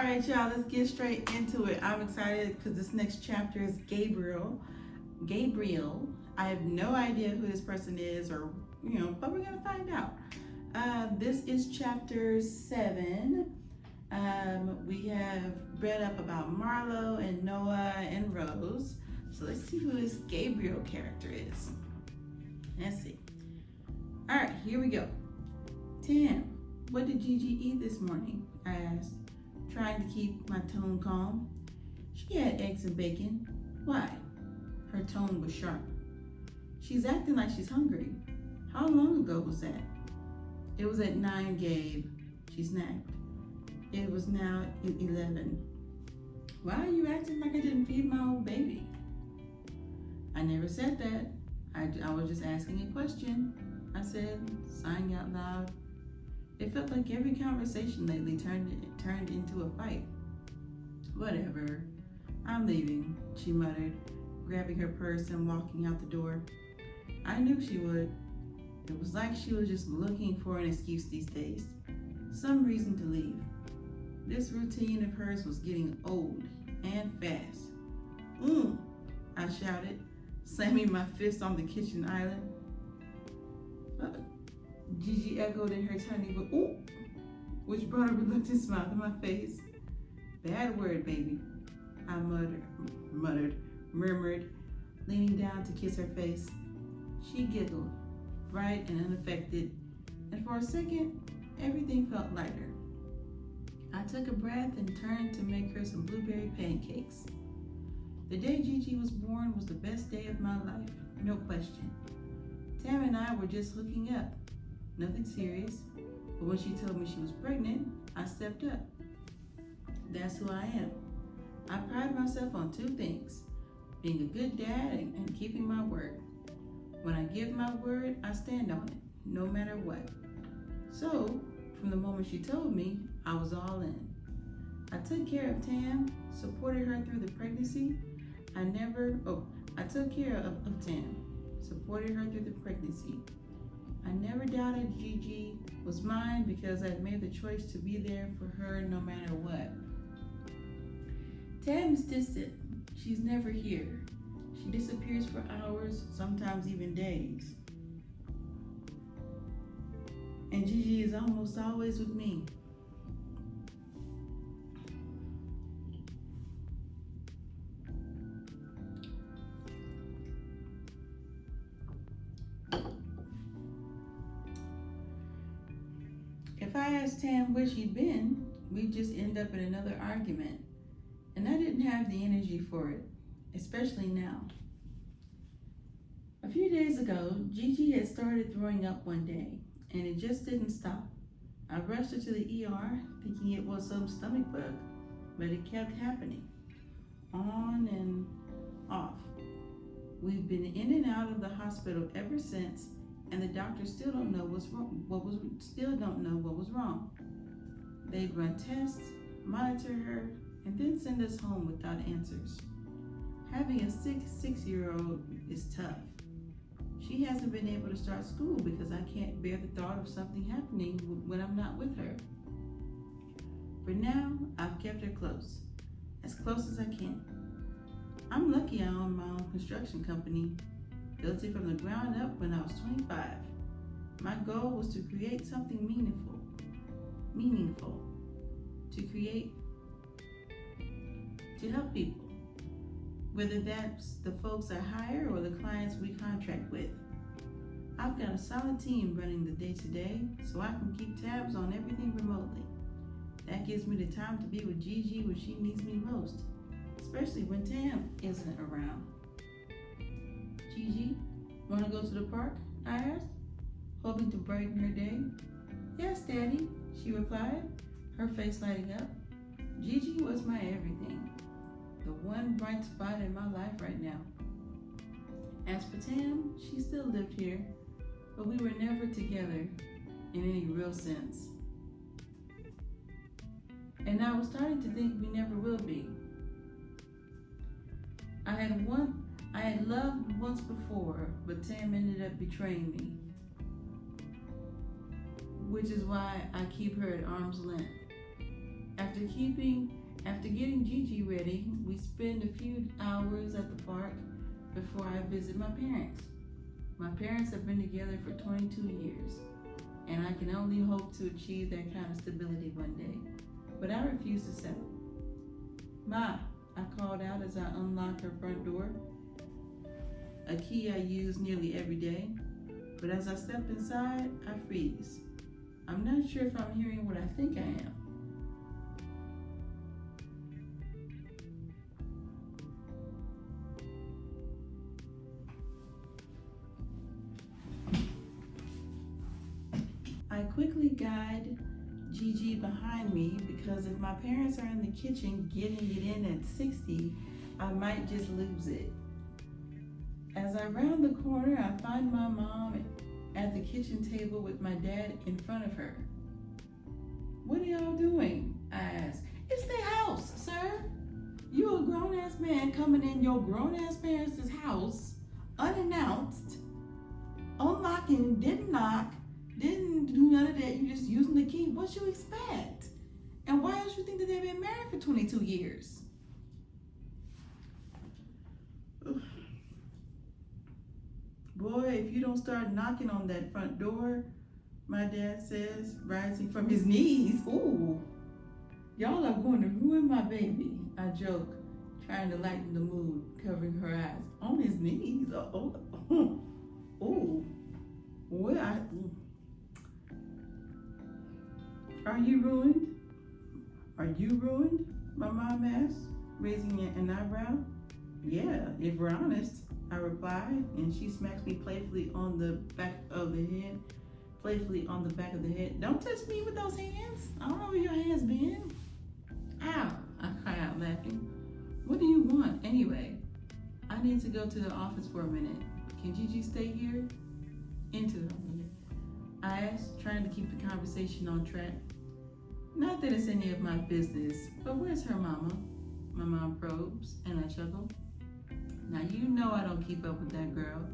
right, y'all, let's get straight into it. I'm excited because this next chapter is Gabriel. Gabriel. I have no idea who this person is or, but we're going to find out. This is chapter 7. We have read up about Marlo and Noah and Rose. So let's see who this Gabriel character is. Let's see. All right, here we go. Tam, what did Gigi eat this morning? I asked, trying to keep my tone calm. She had eggs and bacon. Why? Her tone was sharp. She's acting like she's hungry. How long ago was that? It was at 9, Gabe. She snapped. It was now at 11. Why are you acting like I didn't feed my old baby? I never said that. I was just asking a question, I said, sighing out loud. It felt like every conversation lately turned into a fight. Whatever. I'm leaving, she muttered, grabbing her purse and walking out the door. I knew she would. It was like she was just looking for an excuse these days. Some reason to leave. This routine of hers was getting old and fast. I shouted, slamming my fist on the kitchen island. Gigi echoed in her tiny voice, ooh, which brought a reluctant smile to my face. Bad word, baby, I murmured, leaning down to kiss her face. She giggled, bright and unaffected, and for a second, everything felt lighter. I took a breath and turned to make her some blueberry pancakes. The day Gigi was born was the best day of my life, no question. Tam and I were just hooking up. Nothing serious, but when she told me she was pregnant, I stepped up. That's who I am. I pride myself on 2 things, being a good dad and keeping my word. When I give my word, I stand on it, no matter what. So, from the moment she told me, I was all in. I took care of Tam, supported her through the pregnancy. I took care of Tam, supported her through the pregnancy. I never doubted Gigi was mine because I'd made the choice to be there for her no matter what. Tam is distant. She's never here. She disappears for hours, sometimes even days. And Gigi is almost always with me. If I asked Tam where she'd been, we'd just end up in another argument. And I didn't have the energy for it, especially now. A few days ago, Gigi had started throwing up one day, and it just didn't stop. I rushed her to the ER, thinking it was some stomach bug, but it kept happening, on and off. We've been in and out of the hospital ever since, and the doctors still don't know what was wrong. They'd run tests, monitor her, and then send us home without answers. Having a sick 6-year-old is tough. She hasn't been able to start school because I can't bear the thought of something happening when I'm not with her. For now, I've kept her close as I can. I'm lucky I own my own construction company, built it from the ground up when I was 25. My goal was to create something meaningful, to help people, whether that's the folks I hire or the clients we contract with. I've got a solid team running the day-to-day, so I can keep tabs on everything remotely. That gives me the time to be with Gigi when she needs me most, especially when Tam isn't around. Gigi, want to go to the park? I asked, hoping to brighten her day. Yes, Daddy, she replied, her face lighting up. Gigi was my everything, the one bright spot in my life right now. As for Tam, she still lived here, but we were never together in any real sense. And I was starting to think we never will be. I had loved once before, but Tam ended up betraying me, which is why I keep her at arm's length. After getting Gigi ready, we spend a few hours at the park before I visit my parents. My parents have been together for 22 years, and I can only hope to achieve that kind of stability one day. But I refuse to settle. Ma, I called out as I unlocked her front door, a key I use nearly every day. But as I step inside, I freeze. I'm not sure if I'm hearing what I think I am. I quickly guide Gigi behind me because if my parents are in the kitchen getting it in at 60, I might just lose it. As I round the corner, I find my mom at the kitchen table with my dad in front of her. What are y'all doing? I ask. It's their house, sir. You a grown-ass man coming in your grown-ass parents' house unannounced, unlocking, didn't knock, didn't do none of that. You just using the key. What you expect? And why else you think that they've been married for 22 years? Boy, if you don't start knocking on that front door, my dad says, rising from his knees. Ooh, y'all are going to ruin my baby. I joke, trying to lighten the mood, covering her eyes. On his knees? Oh. Well, Are you ruined? Are you ruined? My mom asked, raising an eyebrow. Yeah, if we're honest, I replied, and she smacks me playfully on the back of the head. Don't touch me with those hands. I don't know where your hands been. Ow, I cry out laughing. What do you want anyway? I need to go to the office for a minute. Can Gigi stay here? I asked, trying to keep the conversation on track. Not that it's any of my business, but where's her mama? My mom probes, and I chuckle. Now you know I don't keep up with that girl,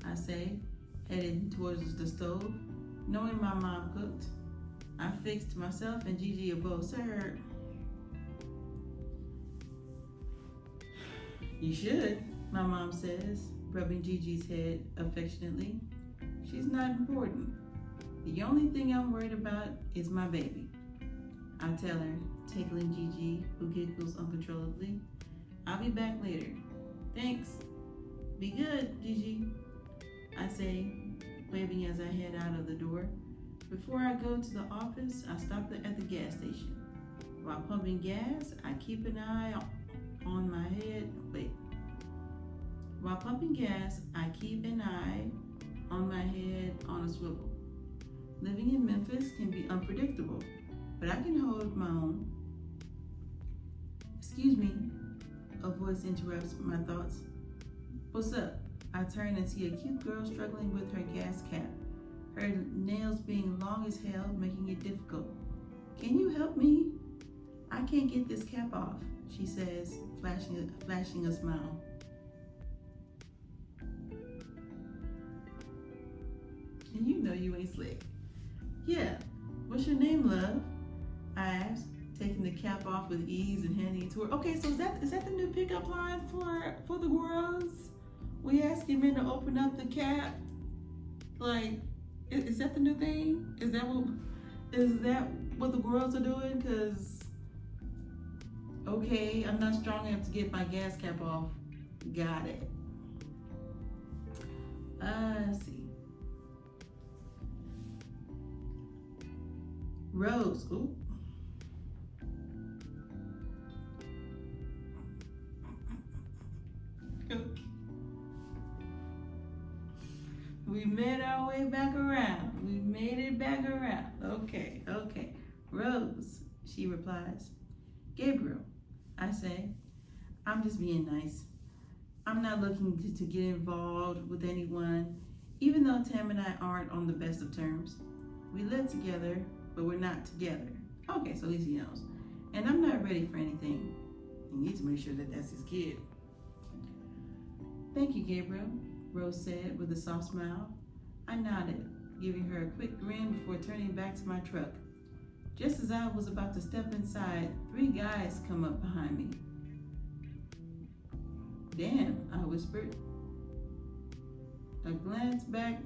I say, heading towards the stove. Knowing my mom cooked, I fixed myself and Gigi a bowl served. You should, my mom says, rubbing Gigi's head affectionately. She's not important. The only thing I'm worried about is my baby. I tell her, tickling Gigi, who giggles uncontrollably. I'll be back later. Thanks. Be good, Gigi, I say, waving as I head out of the door. Before I go to the office, I stop at the gas station. While pumping gas, I keep an eye on my head. While pumping gas, I keep an eye on my head on a swivel. Living in Memphis can be unpredictable, but I can hold my own. Excuse me, a voice interrupts my thoughts. What's up? I turn and see a cute girl struggling with her gas cap, her nails being long as hell, making it difficult. Can you help me? I can't get this cap off, she says, flashing a smile. And you know you ain't slick. Yeah, what's your name, love? I asked, taking the cap off with ease and handing it to her. Okay, so is that the new pickup line for the girls? We asking men to open up the cap? Like, is that the new thing? Is that what the girls are doing? Cause, okay, I'm not strong enough to get my gas cap off. Got it. Let's see. Rose, ooh. Okay. We made our way back around. We made it back around. Okay. Rose, she replies. Gabriel, I say. I'm just being nice. I'm not looking to get involved with anyone, even though Tam and I aren't on the best of terms. We live together, but we're not together. Okay, so at least he knows. And I'm not ready for anything. He needs to make sure that that's his kid. Thank you, Gabriel, Rose said with a soft smile. I nodded, giving her a quick grin before turning back to my truck. Just as I was about to step inside, 3 guys come up behind me. Damn, I whispered. A glance back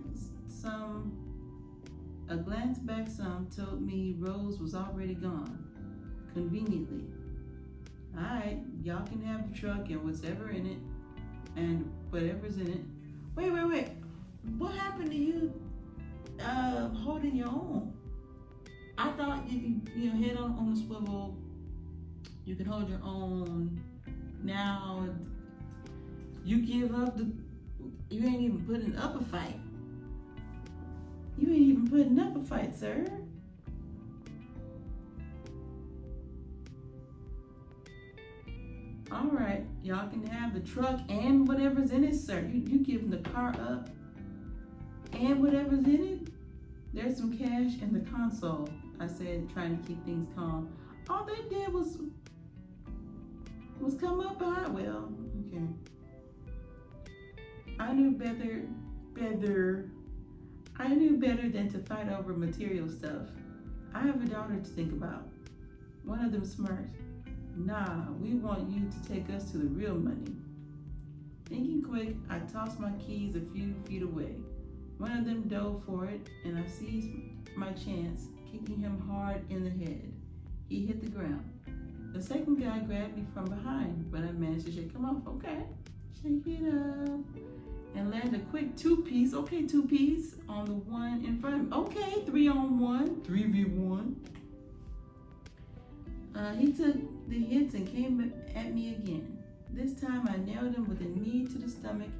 some told me Rose was already gone, conveniently. Alright, y'all can have the truck and whatever's in it. Wait. What happened to you holding your own? I thought you head on the swivel, you can hold your own. Now you give up you ain't even putting up a fight. You ain't even putting up a fight, sir. All right, y'all can have the truck and whatever's in it, sir. You giving the car up and whatever's in it? There's some cash in the console, I said, trying to keep things calm. All they did was come up behind. Well, okay. I knew better than to fight over material stuff. I have a daughter to think about. One of them smirked. Nah, we want you to take us to the real money. Thinking quick, I tossed my keys a few feet away. One of them dove for it, and I seized my chance, kicking him hard in the head. He hit the ground. The second guy grabbed me from behind, but I managed to shake him off. Okay, shake it up. And land a quick 2-piece, okay, 2-piece on the one in front of me. Okay, 3-on-1, 3v1. He took the hits and came at me again. This time I nailed him with a knee to the stomach,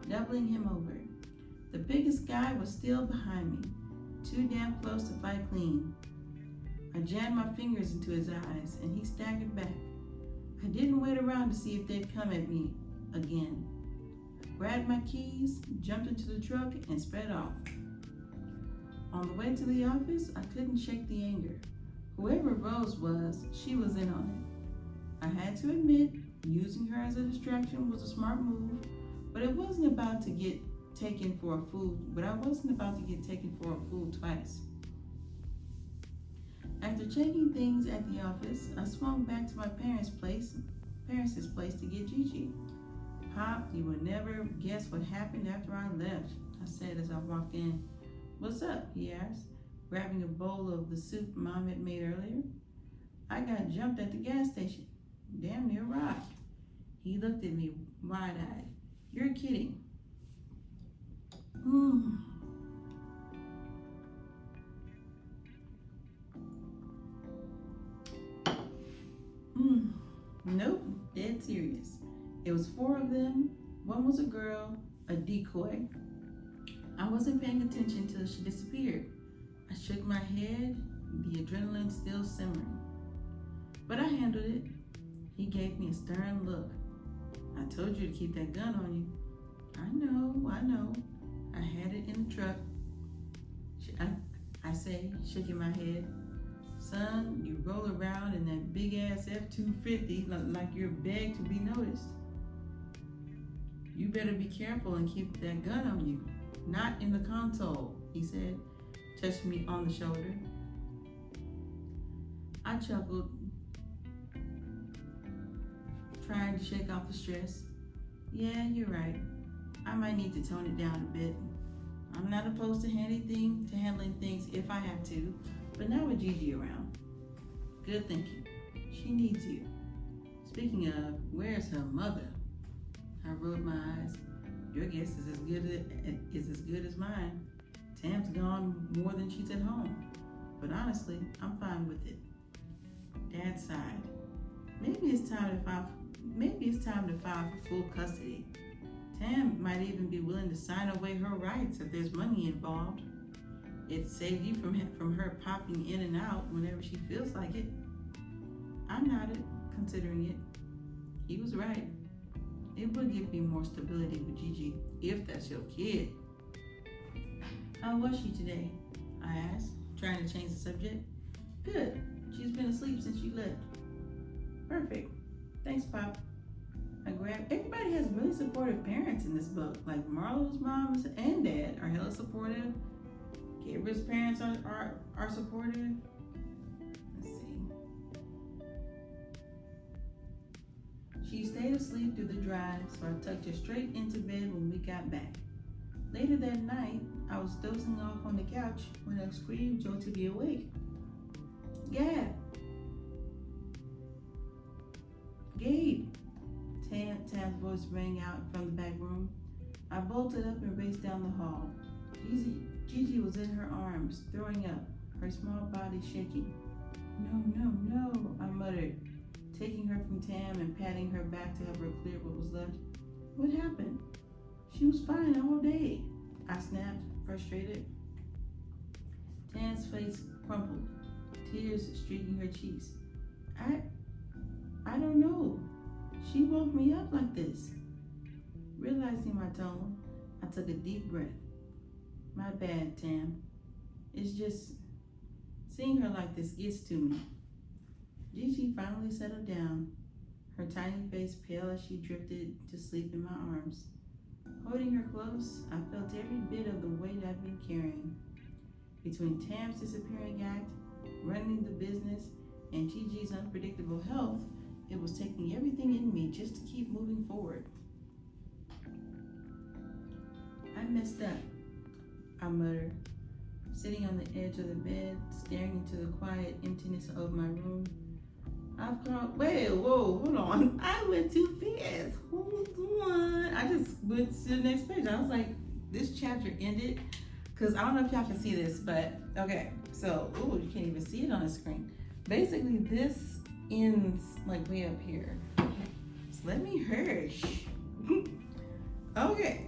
doubling him over. The biggest guy was still behind me, too damn close to fight clean. I jammed my fingers into his eyes and he staggered back. I didn't wait around to see if they'd come at me again. Grabbed my keys, jumped into the truck, and sped off. On the way to the office, I couldn't shake the anger. Whoever Rose was, she was in on it. I had to admit, using her as a distraction was a smart move, but I wasn't about to get taken for a fool twice. After checking things at the office, I swung back to my parents' place to get Gigi. Pop, you would never guess what happened after I left, I said as I walked in. What's up? He asked, grabbing a bowl of the soup Mom had made earlier. I got jumped at the gas station. Damn near robbed. He looked at me wide-eyed. You're kidding. Nope, dead serious. It was 4 of them. One was a girl, a decoy. I wasn't paying attention till she disappeared. I shook my head, the adrenaline still simmering. But I handled it. He gave me a stern look. I told you to keep that gun on you. I know. I had it in the truck. I say, shaking my head. Son, you roll around in that big ass F-250 like you're begged to be noticed. You better be careful and keep that gun on you. Not in the console, he said, touching me on the shoulder. I chuckled, trying to shake off the stress. Yeah, you're right. I might need to tone it down a bit. I'm not opposed to handling things if I have to, but not with Gigi around. Good thinking. She needs you. Speaking of, where's her mother? I rolled my eyes. Your guess is as good as mine. Tam's gone more than she's at home. But honestly, I'm fine with it. Dad sighed. Maybe it's time to file for full custody. Tam might even be willing to sign away her rights if there's money involved. It saves you from her popping in and out whenever she feels like it. I nodded, considering it. He was right. It would give me more stability with Gigi, if that's your kid. How was she today? I asked, trying to change the subject. Good. She's been asleep since you left. Perfect. Thanks, Pop. Everybody has really supportive parents in this book. Like Marlo's mom and dad are hella supportive. Gabriel's parents are supportive. She stayed asleep through the drive, so I tucked her straight into bed when we got back. Later that night, I was dozing off on the couch when a scream jolted me awake. Gab! Gabe! Tam's voice rang out from the back room. I bolted up and raced down the hall. Gigi was in her arms, throwing up, her small body shaking. No, I muttered, taking her from Tam and patting her back to help her clear what was left. What happened? She was fine all day, I snapped, frustrated. Tam's face crumpled, tears streaking her cheeks. I don't know. She woke me up like this. Realizing my tone, I took a deep breath. My bad, Tam. It's just, seeing her like this gets to me. Gigi finally settled down, her tiny face pale as she drifted to sleep in my arms. Holding her close, I felt every bit of the weight I've been carrying. Between Tam's disappearing act, running the business, and Gigi's unpredictable health, it was taking everything in me just to keep moving forward. I messed up, I muttered, sitting on the edge of the bed, staring into the quiet emptiness of my room. Hold on. I went too fast. Hold on. I just went to the next page. I was like, this chapter ended, because I don't know if y'all can see this, but okay. So, you can't even see it on the screen. Basically, this ends like way up here. So let me hush. Okay.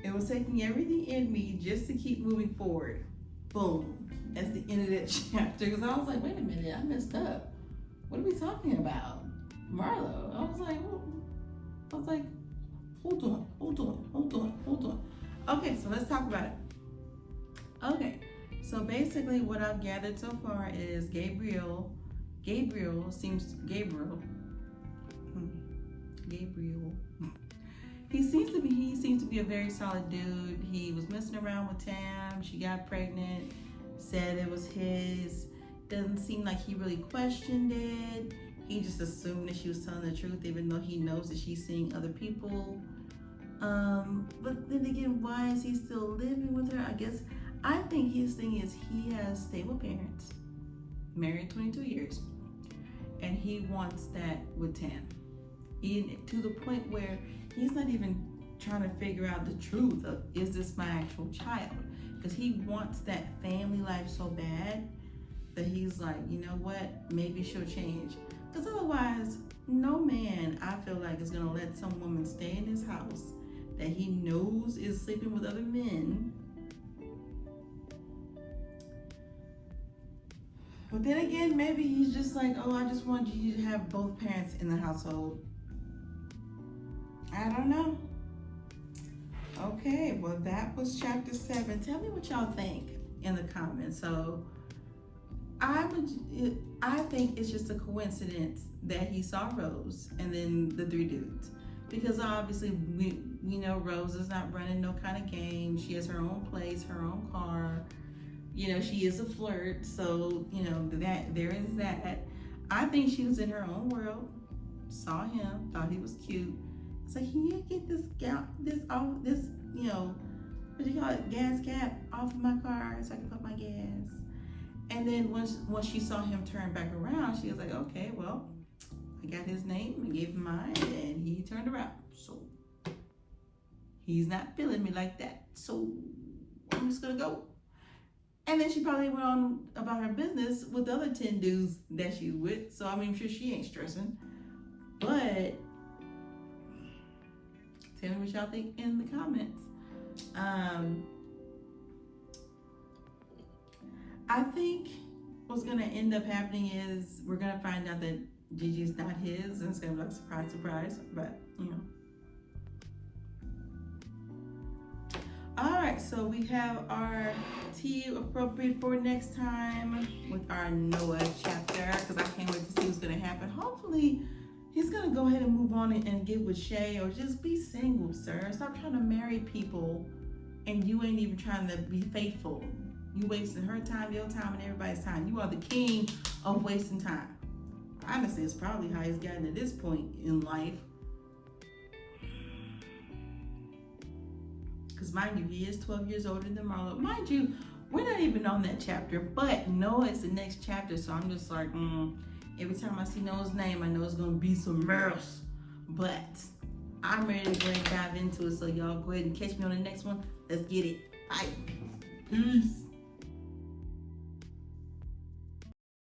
It was taking everything in me just to keep moving forward. Boom. That's the end of that chapter. Because I was like, wait a minute, I messed up. What are we talking about? Marlo. I was like, hold on. Okay, so let's talk about it. Okay, so basically what I've gathered so far is Gabriel seems he seems to be a very solid dude. He was messing around with Tam. She got pregnant, said it was his. Doesn't seem like he really questioned it. He just assumed that she was telling the truth, even though he knows that she's seeing other people. But then again, why is he still living with her? I think his thing is he has stable parents, married 22 years, and he wants that with Tam. To the point where he's not even trying to figure out the truth of, is this my actual child? Because he wants that family life so bad that he's like, you know what, maybe she'll change. Because otherwise, no man, I feel like, is gonna let some woman stay in his house that he knows is sleeping with other men. But then again, maybe he's just like, I just want you to have both parents in the household. I don't know. Okay, well, that was chapter 7. Tell me what y'all think in the comments. So I think it's just a coincidence that he saw Rose and then the 3 dudes, because obviously we know Rose is not running no kind of game. She has her own place, her own car. She is a flirt, so that there is that. I think she was in her own world, saw him, thought he was cute. It's like, can you get this what do you call it, gas cap off of my car so I can put my gas? And then once she saw him turn back around, she was like, okay, well, I got his name and gave him mine, and he turned around. So he's not feeling me like that. So I'm just gonna go. And then she probably went on about her business with the other 10 dudes that she's with. So I'm sure she ain't stressing. But tell me what y'all think in the comments. I think what's gonna end up happening is we're gonna find out that Gigi's not his, and it's gonna be like surprise, surprise. But All right, so we have our tea appropriate for next time with our Noah chapter, because I can't wait to see what's gonna happen. Hopefully he's gonna go ahead and move on and get with Shay, or just be single, sir. Stop trying to marry people and you ain't even trying to be faithful. You wasting her time, your time, and everybody's time. You are the king of wasting time. Honestly, it's probably how he's gotten to this point in life. Because mind you, he is 12 years older than Marlo. Mind you, we're not even on that chapter, but Noah is the next chapter, so I'm just like, every time I see Noah's name, I know it's going to be some else. But I'm ready to go ahead and dive into it, so y'all go ahead and catch me on the next one. Let's get it. Bye. Peace.